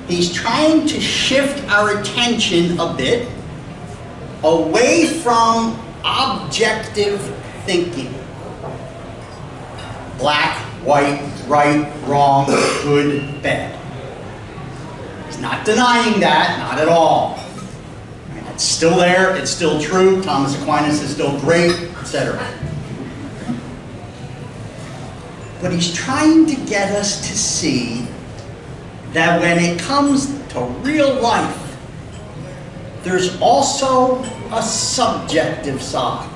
He's trying to shift our attention a bit away from objective thinking. Black, white, right, wrong, good, bad. He's not denying that, not at all. It's still there, it's still true, Thomas Aquinas is still great, etc. But he's trying to get us to see that when it comes to real life, there's also a subjective side.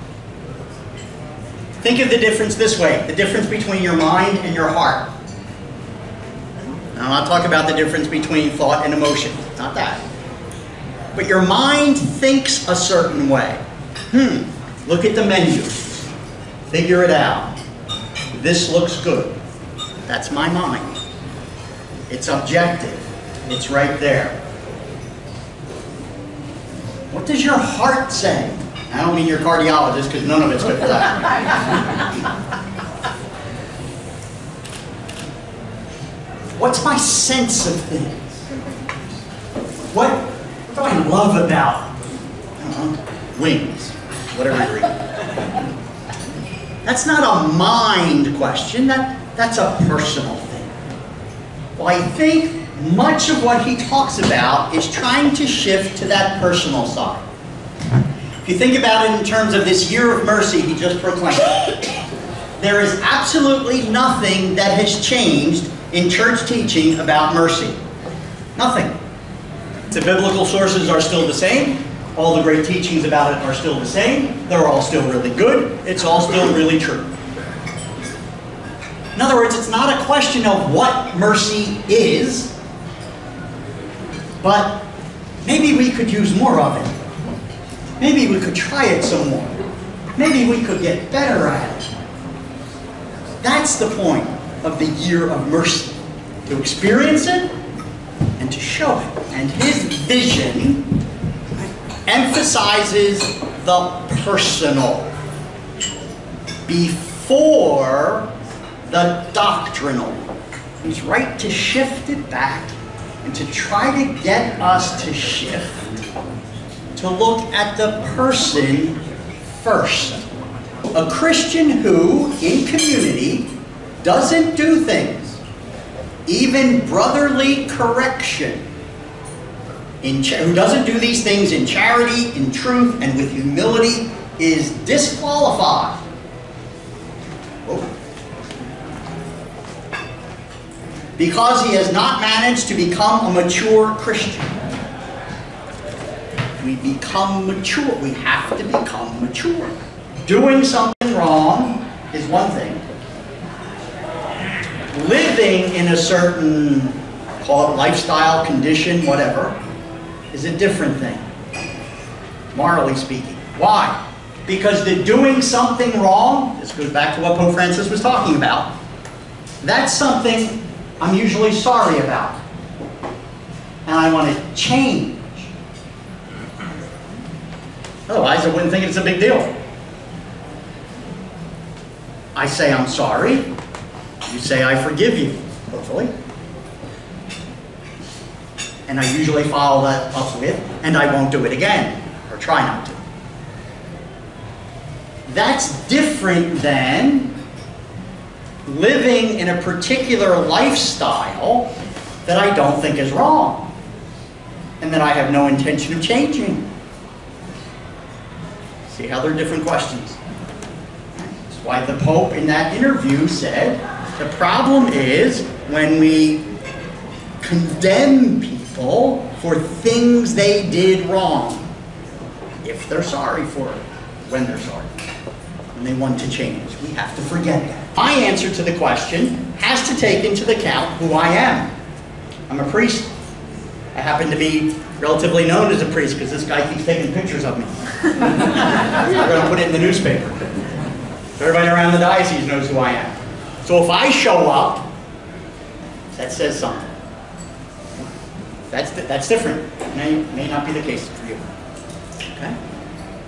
Think of the difference this way, the difference between your mind and your heart. Now, I'm not talking about the difference between thought and emotion, not that. But your mind thinks a certain way. Look at the menu. Figure it out. This looks good. That's my mind. It's objective. It's right there. What does your heart say? I don't mean your cardiologist, because none of it's good for that. What's my sense of things? What do I love about wings? Whatever you read. That's not a mind question. That's a personal thing. Well, I think much of what he talks about is trying to shift to that personal side. If you think about it in terms of this year of mercy he just proclaimed, there is absolutely nothing that has changed in church teaching about mercy. Nothing. The biblical sources are still the same. All the great teachings about it are still the same. They're all still really good. It's all still really true. In other words, it's not a question of what mercy is, but maybe we could use more of it. Maybe we could try it some more. Maybe we could get better at it. That's the point of the year of mercy. To experience it and to show it. And his vision emphasizes the personal before the doctrinal. He's right to shift it back and to try to get us to shift, to look at the person first. A Christian who, in community, doesn't do things, even brotherly correction, who doesn't do these things in charity, in truth, and with humility, is disqualified. Because he has not managed to become a mature Christian. We become mature. We have to become mature. Doing something wrong is one thing. Living in a certain, call it lifestyle, condition, whatever, is a different thing, morally speaking. Why? Because the doing something wrong, this goes back to what Pope Francis was talking about, that's something I'm usually sorry about. And I want to change. Otherwise, I wouldn't think it's a big deal. I say I'm sorry. You say I forgive you, hopefully. And I usually follow that up with, and I won't do it again, or try not to. That's different than living in a particular lifestyle that I don't think is wrong, and that I have no intention of changing. See how they're different questions. That's why the Pope in that interview said, the problem is when we condemn people for things they did wrong, if they're sorry for it, when they're sorry, and they want to change. We have to forget that. My answer to the question has to take into account who I am. I'm a priest. I happen to be relatively known as a priest because this guy keeps taking pictures of me. I'm going to put it in the newspaper. So everybody around the diocese knows who I am. So if I show up, that says something. That's different. It may not be the case for you. Okay?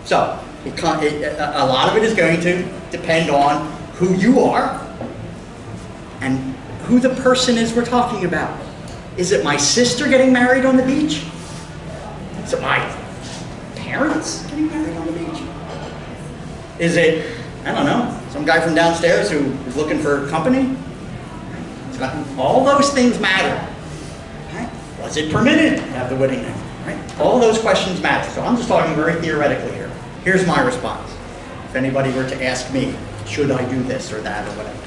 So, a lot of it is going to depend on who you are and who the person is we're talking about. Is it my sister getting married on the beach? Is it my parents getting married on the beach? Is it, I don't know, some guy from downstairs who is looking for company? All those things matter. Right? Was it permitted to have the wedding night? Right? All those questions matter. So I'm just talking very theoretically here. Here's my response. If anybody were to ask me, should I do this or that or whatever?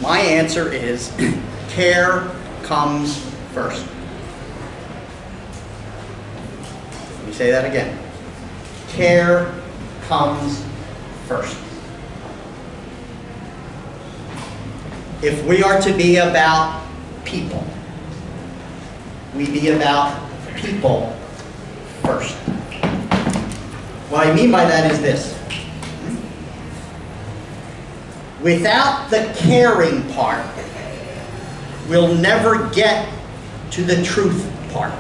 My answer is, care comes first. Let me say that again. Care comes first. If we are to be about people, we be about people first. What I mean by that is this. Without the caring part, we'll never get to the truth part.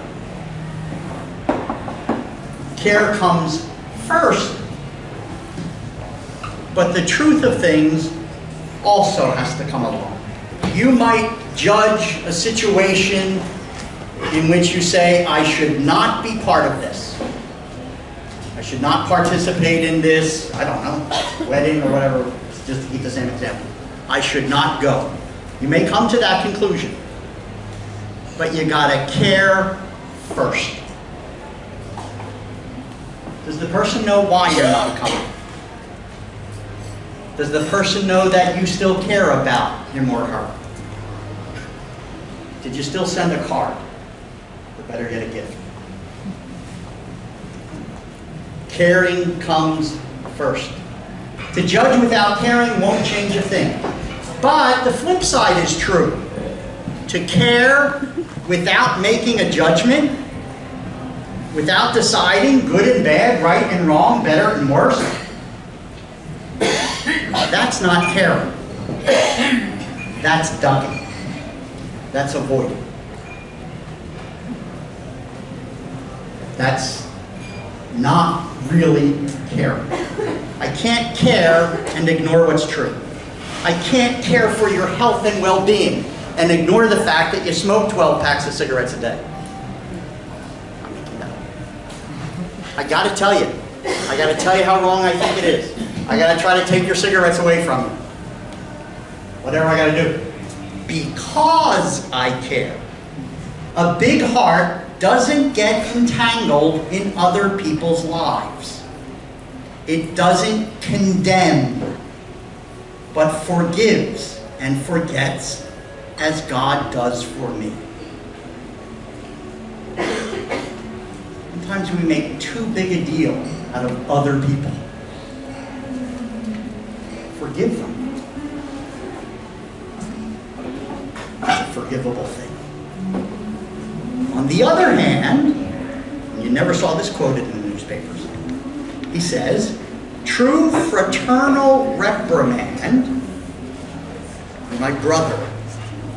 Care comes first, but the truth of things also has to come along. You might judge a situation in which you say, I should not be part of this. I should not participate in this, I don't know, wedding or whatever, just to keep the same example. I should not go. You may come to that conclusion, but you gotta care first. Does the person know why you're not coming? Does the person know that you still care about him or her? Did you still send a card? Or better yet, a gift? Caring comes first. To judge without caring won't change a thing. But the flip side is true. To care without making a judgment, without deciding good and bad, right and wrong, better and worse, that's not caring. That's ducking. That's avoiding. That's not really caring. I can't care and ignore what's true. I can't care for your health and well-being and ignore the fact that you smoke 12 packs of cigarettes a day. I gotta tell you. I gotta tell you how wrong I think it is. I gotta try to take your cigarettes away from you. Whatever I gotta do. Because I care. A big heart doesn't get entangled in other people's lives. It doesn't condemn, but forgives and forgets as God does for me. Sometimes we make too big a deal out of other people. Forgive them. It's a forgivable thing. On the other hand, and you never saw this quoted in the newspapers, he says, true fraternal reprimand, my brother,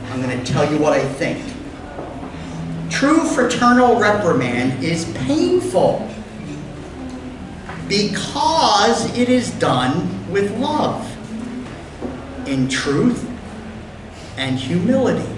I'm going to tell you what I think. True fraternal reprimand is painful because it is done with love, in truth and humility.